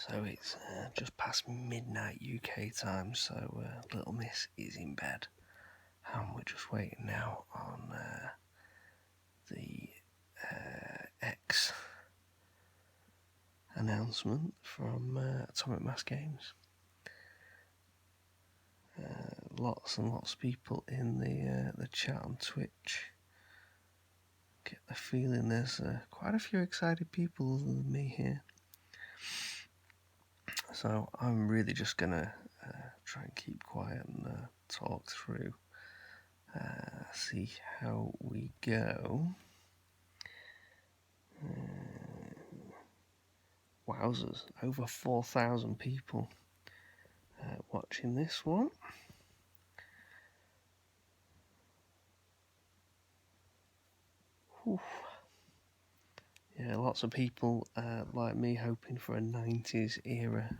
So it's just past midnight UK time, so Little Miss is in bed. And we're just waiting now on the X announcement from Atomic Mass Games. Lots and lots of people in the chat on Twitch. Get the feeling there's quite a few excited people other than me here. So I'm really just going to try and keep quiet and talk through, see how we go. Wowzers, over 4,000 people watching this one. Whew. Yeah, lots of people like me hoping for a 90s era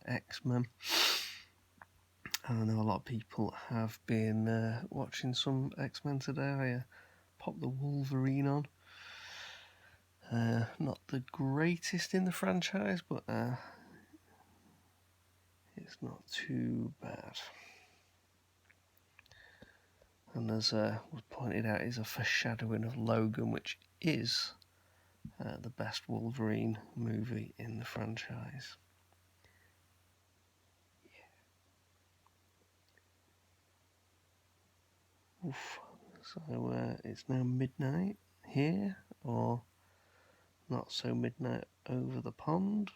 X-Men. I know a lot of people have been watching some X-Men today. I popped the Wolverine on. Not the greatest in the franchise, but it's not too bad. And as was pointed out, is a foreshadowing of Logan, which is the best Wolverine movie in the franchise. Yeah. Oof. So it's now midnight here, or not so midnight over the pond.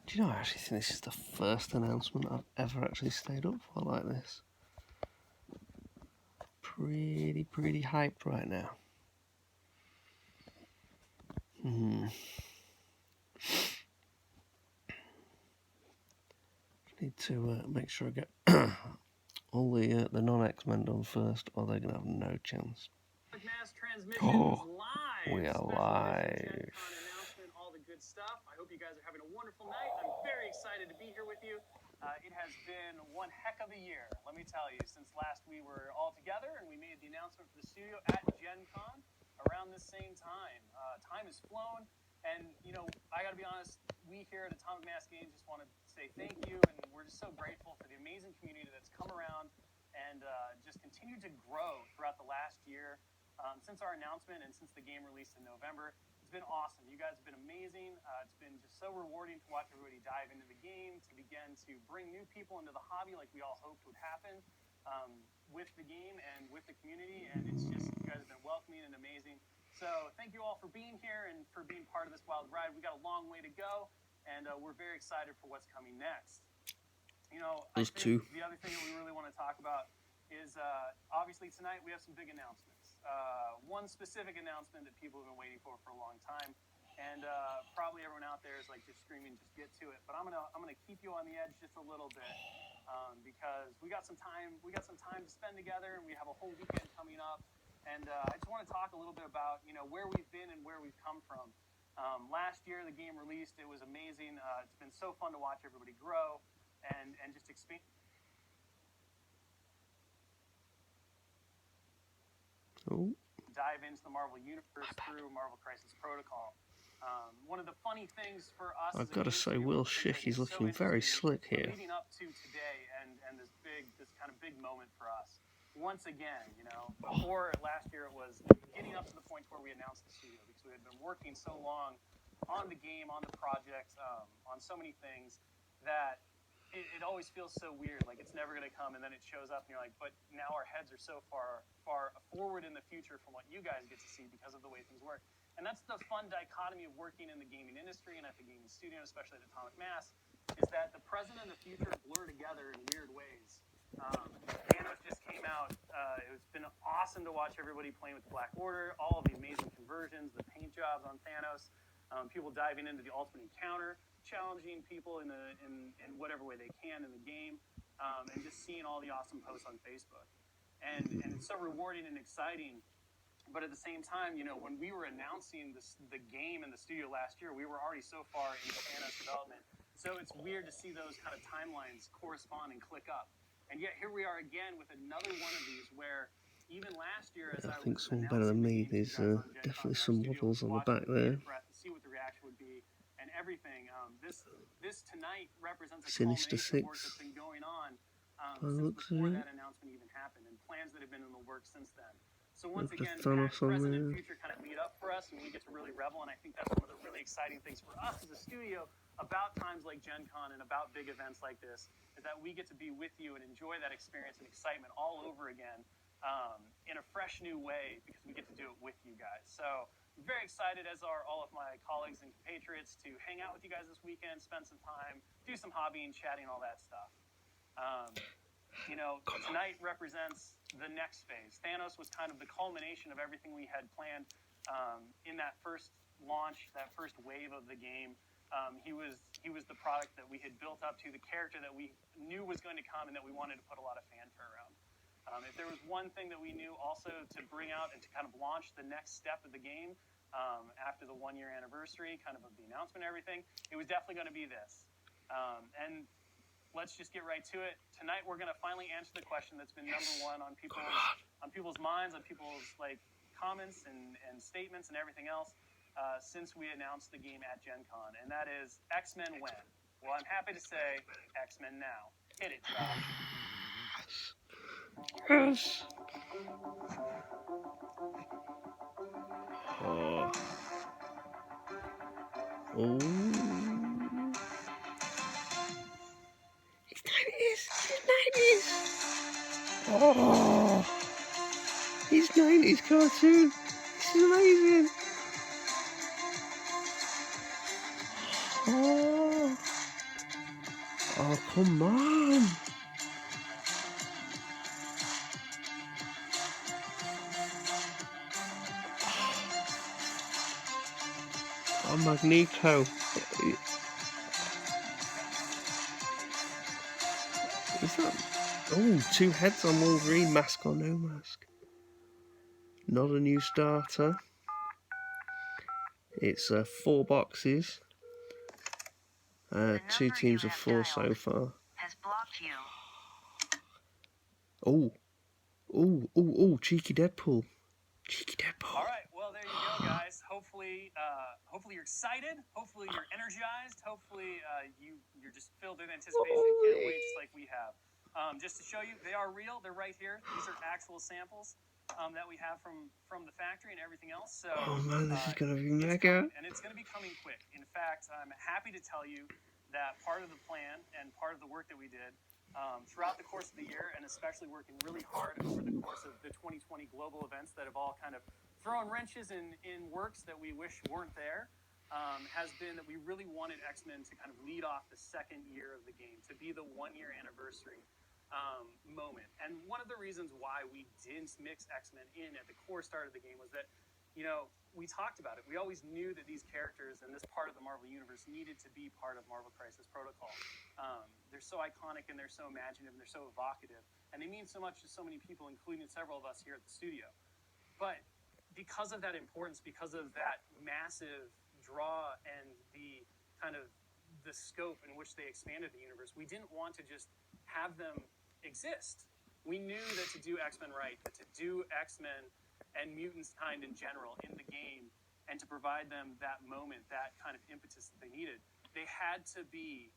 Do you know, I actually think this is the first announcement I've ever actually stayed up for like this. Pretty hyped right now. Need to make sure I get all the non-X-Men done first, or they're going to have no chance. Oh, we are live. All the good stuff. I hope you guys are having a wonderful night. I'm very excited to be here with you. It has been one heck of a year, let me tell you, since last we were all together and we made the announcement for the studio at GenCon around the same time. Time has flown, and, you know, I got to be honest, we here at Atomic Mass Games just want to say thank you, and we're just so grateful for the amazing community that's come around and just continued to grow throughout the last year. Since our announcement and since the game released in November, it's been awesome. You guys have been amazing. It's been just so rewarding to watch everybody dive into the game, to begin to bring new people into the hobby like we all hoped would happen with the game and with the community. And it's just, you guys have been welcoming and amazing. So thank you all for being here and for being part of this wild ride. We got a long way to go, and we're very excited for what's coming next. You know, I think the other thing that we really want to talk about is obviously tonight we have some big announcements. One specific announcement that people have been waiting for a long time, and probably everyone out there is like just screaming, just get to it. But I'm gonna keep you on the edge just a little bit because we got some time to spend together, and we have a whole weekend coming up. And I just want to talk a little bit about, you know, where we've been and where we've come from. Last year the game released, it was amazing. It's been so fun to watch everybody grow and just expand. Dive into the Marvel Universe through Marvel Crisis Protocol. One of the funny things for us, I've got to say, Will Schick, he's looking very slick here. Leading up to today and this kind of big moment for us. Once again, you know, before last year it was getting up to the point where we announced the studio, because we had been working so long on the game, on the project, on so many things that it always feels so weird, like it's never going to come, and then it shows up and you're like, but now our heads are so far forward in the future from what you guys get to see because of the way things work. And that's the fun dichotomy of working in the gaming industry and at the gaming studio, especially at Atomic Mass, is that the present and the future blur together in weird ways. Thanos just came out. It's been awesome to watch everybody playing with the Black Order, all of the amazing conversions, the paint jobs on Thanos, people diving into the Ultimate Encounter, challenging people in whatever way they can in the game, and just seeing all the awesome posts on Facebook. And it's so rewarding and exciting. But at the same time, you know, when we were announcing the game in the studio last year, we were already so far into Thanos development. So it's weird to see those kind of timelines correspond and click up. And yet here we are again with another one of these where even last year, as I I think was someone better than me. There's definitely some models on the back there. to see what the reaction would be and everything. This tonight represents a Sinister culmination of work 6. that's been going on By the since looks of before it. that announcement even happened, and plans that have been in the works since then. So once Look at again, Thanos past, on present, and there. future kind of meet up for us, and we get to really revel. And I think that's one of the really exciting things for us as a studio about times like GenCon and about big events like this, is that we get to be with you and enjoy that experience and excitement all over again in a fresh new way, because we get to do it with you guys. So I'm very excited, as are all of my colleagues and compatriots, to hang out with you guys this weekend, spend some time, do some hobbying, chatting, all that stuff. Tonight represents the next phase. Thanos was kind of the culmination of everything we had planned in that first launch, that first wave of the game. He was the product that we had built up to, the character that we knew was going to come and that we wanted to put a lot of fanfare around. If there was one thing that we knew also to bring out and to kind of launch the next step of the game after the 1-year anniversary, kind of the announcement and everything, it was definitely going to be this. And let's just get right to it. Tonight we're going to finally answer the question that's been number one on people's minds, on people's comments and statements and everything else since we announced the game at GenCon, and that is XMen Win. Well, I'm happy to say XMen now. Hit it, Josh. Yes. Oh. Oh. It's 90s. It's 90s. Oh. It's 90s cartoon. This is amazing. Oh. Oh, come on. Oh, Magneto. Is that... Oh, 2 heads on Wolverine, mask or no mask. Not a new starter. It's 4 boxes. 2 teams of 4 so far. Has blocked you. Oh, cheeky Deadpool. Cheeky Deadpool. All right, well, there you go, guys. Hopefully you're excited. Hopefully you're energized. Hopefully you're just filled with anticipation and can't wait, just like we have. Just to show you, they are real. They're right here. These are actual samples that we have from the factory and everything else. So, oh man, this is going to be mega. mega. And it's going to be coming quick. In fact, I'm happy to tell you that part of the plan and part of the work that we did throughout the course of the year, and especially working really hard over the course of the 2020 global events that have all kind of thrown wrenches in works that we wish weren't there, has been that we really wanted XMen to kind of lead off the second year of the game, to be the 1-year anniversary moment. And one of the reasons why we didn't mix XMen in at the core start of the game was that, we talked about it. We always knew that these characters and this part of the Marvel Universe needed to be part of Marvel Crisis Protocol. They're so iconic and they're so imaginative and they're so evocative, and they mean so much to so many people, including several of us here at the studio. But because of that importance, because of that massive draw and the kind of the scope in which they expanded the universe, we didn't want to just have them exist. We knew that to do X-Men right, that to do X-Men and mutants kind in general in the game, and to provide them that moment, that kind of impetus that they needed, they had to be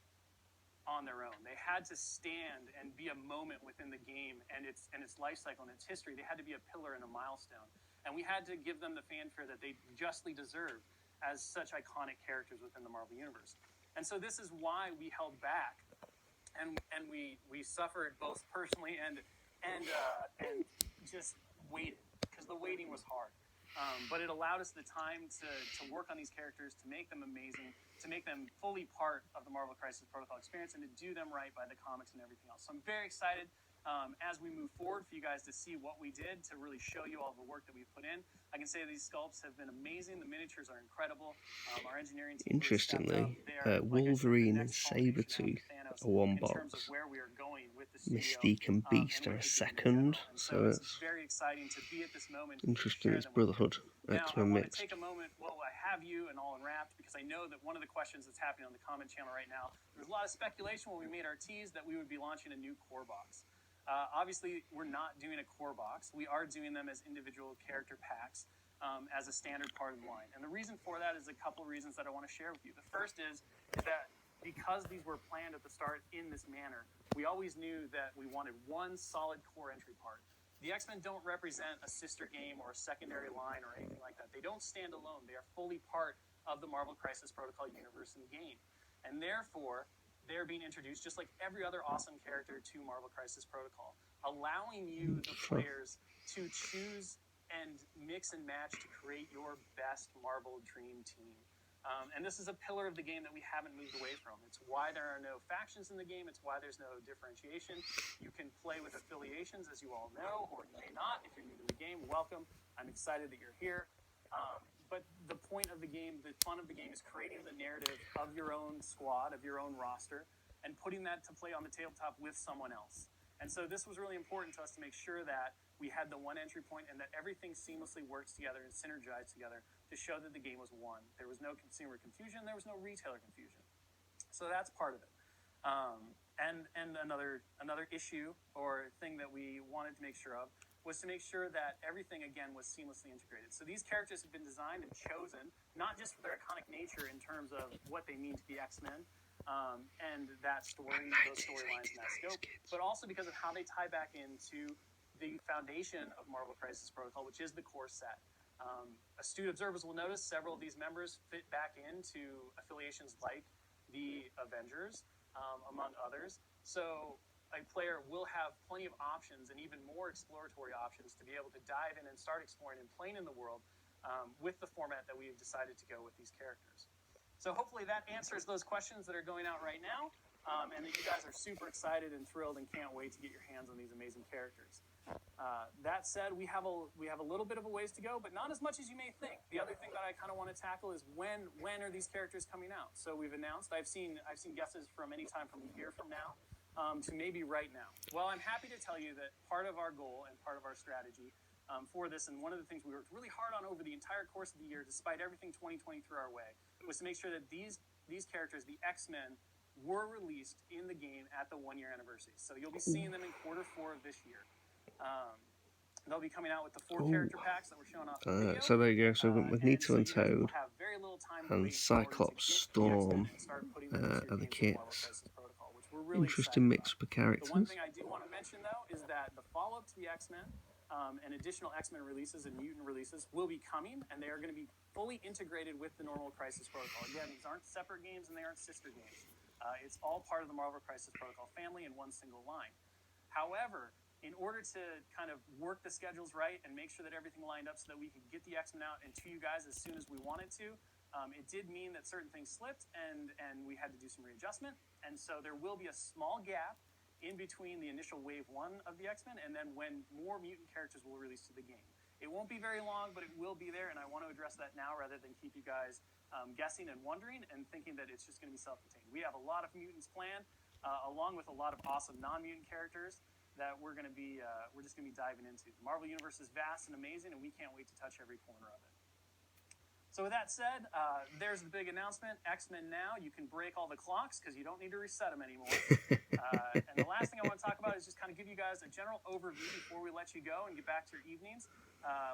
on their own. They had to stand and be a moment within the game and its life cycle and its history. They had to be a pillar and a milestone. And we had to give them the fanfare that they justly deserve as such iconic characters within the Marvel Universe. And so this is why we held back, and we suffered both personally and just waited, because the waiting was hard. But it allowed us the time to work on these characters, to make them amazing, to make them fully part of the Marvel Crisis Protocol experience, and to do them right by the comics and everything else. So I'm very excited as we move forward for you guys to see what we did, to really show you all the work that we've put in. I can say these sculpts have been amazing. The miniatures are incredible. Our engineering team Interestingly, Wolverine and Sabretooth are 1 box. Mystique and Beast are a second, so it's very exciting to be at this moment. Interesting, it's Brotherhood, X-Men mixed. Take a moment while I have you and all unwrapped, because I know that one of the questions that's happening on the comment channel right now, there's a lot of speculation when we made our tease that we would be launching a new core box. Obviously, we're not doing a core box. We are doing them as individual character packs as a standard part of the line. And the reason for that is a couple of reasons that I want to share with you. The first is that because these were planned at the start in this manner, we always knew that we wanted one solid core entry part. The X-Men don't represent a sister game or a secondary line or anything like that. They don't stand alone. They are fully part of the Marvel Crisis Protocol universe and game. And therefore, they're being introduced just like every other awesome character to Marvel Crisis Protocol, allowing you, the players, to choose and mix and match to create your best Marvel Dream Team. And this is a pillar of the game that we haven't moved away from. It's why there are no factions in the game. It's why there's no differentiation. You can play with affiliations, as you all know, or you may not. If you're new to the game, welcome. I'm excited that you're here. But the point of the game, the fun of the game, is creating the narrative of your own squad, of your own roster, and putting that to play on the tabletop with someone else. And so this was really important to us to make sure that we had the one entry point and that everything seamlessly works together and synergized together to show that the game was one. There was no consumer confusion. There was no retailer confusion. So that's part of it. And another issue or thing that we wanted to make sure of was to make sure that everything, again, was seamlessly integrated. So these characters have been designed and chosen, not just for their iconic nature in terms of what they mean to be X-Men, and that story, those storylines and that scope, but also because of how they tie back into the foundation of Marvel Crisis Protocol, which is the core set. Astute observers will notice several of these members fit back into affiliations like the Avengers, among others. So a player will have plenty of options and even more exploratory options to be able to dive in and start exploring and playing in the world with the format that we've decided to go with these characters. So hopefully that answers those questions that are going out right now, and that you guys are super excited and thrilled and can't wait to get your hands on these amazing characters. That said, we have a little bit of a ways to go, but not as much as you may think. The other thing that I kind of want to tackle is when are these characters coming out? So we've announced. I've seen guesses from any time from a year from now to maybe right now. Well, I'm happy to tell you that part of our goal and part of our strategy for this, and one of the things we worked really hard on over the entire course of the year, despite everything 2020 threw our way, was to make sure that these characters, the X-Men, were released in the game at the 1-year anniversary. So you'll be seeing them in Q4 of this year. They'll be coming out with the 4 character packs that we're showing off in the video. So there you go. So with Nito and Toad and Cyclops, Storm are the kits. Interesting mix of characters. The one thing I do want to mention, though, is that the follow-up to the X-Men and additional X-Men releases and mutant releases will be coming, and they are going to be fully integrated with the normal Crisis Protocol. Again, these aren't separate games and they aren't sister games. It's all part of the Marvel Crisis Protocol family in one single line. However, in order to kind of work the schedules right and make sure that everything lined up so that we could get the X-Men out and to you guys as soon as we wanted to, it did mean that certain things slipped and we had to do some readjustment. And so there will be a small gap in between the initial wave 1 of the X-Men and then when more mutant characters will release to the game. It won't be very long, but it will be there, and I want to address that now rather than keep you guys guessing and wondering and thinking that it's just going to be self-contained. We have a lot of mutants planned, along with a lot of awesome non-mutant characters that we're just going to be diving into. The Marvel Universe is vast and amazing, and we can't wait to touch every corner of it. So with that said, there's the big announcement. X-Men Now, you can break all the clocks because you don't need to reset them anymore. And the last thing I want to talk about is just kind of give you guys a general overview before we let you go and get back to your evenings,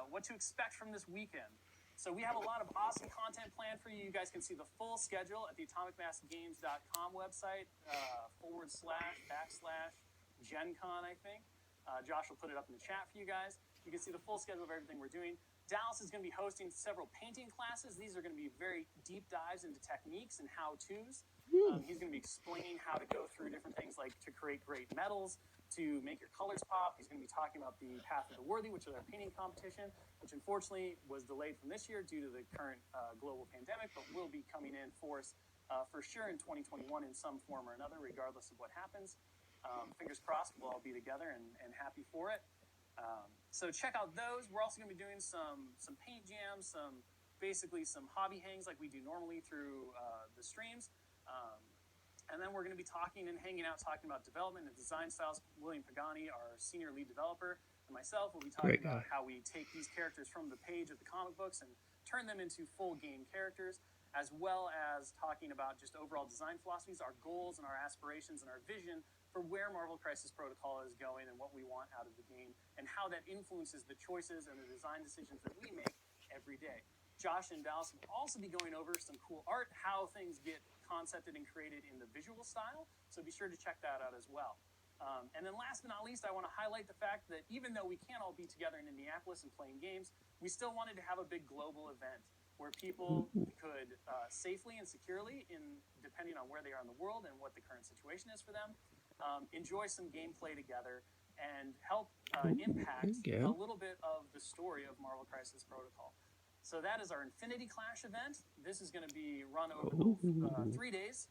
what to expect from this weekend. So we have a lot of awesome content planned for you. You guys can see the full schedule at the atomicmassgames.com website, /GenCon, I think. Josh will put it up in the chat for you guys. You can see the full schedule of everything we're doing. Dallas is going to be hosting several painting classes. These are going to be very deep dives into techniques and how-tos. He's going to be explaining how to go through different things like to create great metals, to make your colors pop. He's going to be talking about the Path of the Worthy, which is our painting competition, which unfortunately was delayed from this year due to the current global pandemic, but will be coming in force for sure in 2021 in some form or another, regardless of what happens. Fingers crossed, we'll all be together and happy for it. So check out those. We're also going to be doing some paint jams, basically some hobby hangs like we do normally through the streams. And then we're going to be talking and hanging out, talking about development and design styles. William Pagani, our senior lead developer, and myself will be talking about how we take these characters from the page of the comic books and turn them into full game characters, as well as talking about just overall design philosophies, our goals and our aspirations and our vision for where Marvel Crisis Protocol is going and what we want out of the game, and how that influences the choices and the design decisions that we make every day. Josh and Dallas will also be going over some cool art, how things get concepted and created in the visual style, so be sure to check that out as well. And then last but not least, I want to highlight the fact that even though we can't all be together in Indianapolis and playing games, we still wanted to have a big global event where people could safely and securely, depending on where they are in the world and what the current situation is for them, enjoy some gameplay together and help impact a little bit of the story of Marvel Crisis Protocol. So that is our Infinity Clash event. This is going to be run over 3 days.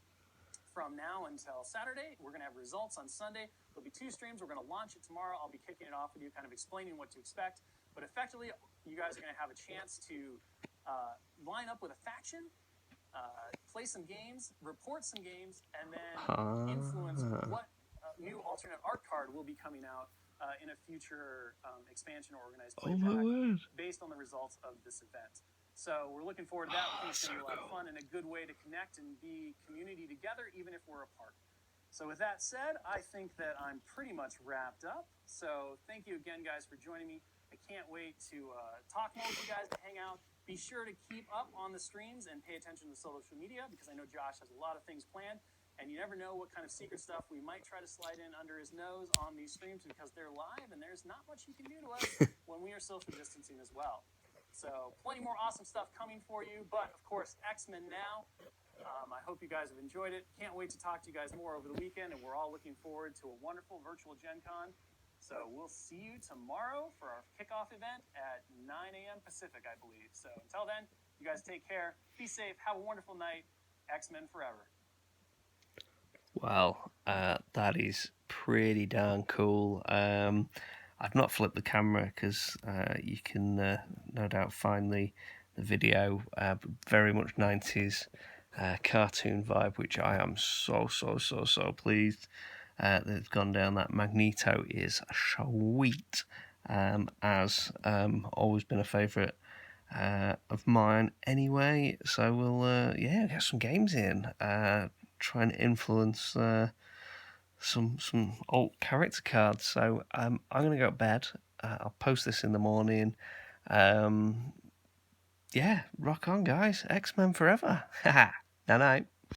From now until Saturday. We're going to have results on Sunday. There'll be 2 streams. We're going to launch it tomorrow. I'll be kicking it off with you, kind of explaining what to expect. But effectively, you guys are going to have a chance to line up with a faction, play some games, report some games, and then influence what new alternate art card will be coming out in a future expansion or organized play pack based on the results of this event. So we're looking forward to that. We think it's going to be a lot of fun and a good way to connect and be community together, even if we're apart. So with that said, I think that I'm pretty much wrapped up. So thank you again, guys, for joining me. I can't wait to talk more with you guys, to hang out. Be sure to keep up on the streams and pay attention to social media, because I know Josh has a lot of things planned. And you never know what kind of secret stuff we might try to slide in under his nose on these streams, because they're live and there's not much you can do to us when we are social distancing as well. So plenty more awesome stuff coming for you. But, of course, XMen Now. I hope you guys have enjoyed it. Can't wait to talk to you guys more over the weekend. And we're all looking forward to a wonderful virtual GenCon. So we'll see you tomorrow for our kickoff event at 9 a.m. Pacific, I believe. So until then, you guys take care. Be safe. Have a wonderful night. XMen forever. Well, that is pretty darn cool. I've not flipped the camera because you can no doubt find the video. Very much 90s cartoon vibe, which I am so pleased they've gone down. That Magneto is sweet, as always been a favourite of mine anyway. So we'll get some games in, try and influence some alt character cards. So I'm going to go to bed. I'll post this in the morning. Rock on, guys. XMen forever. Haha. Night night.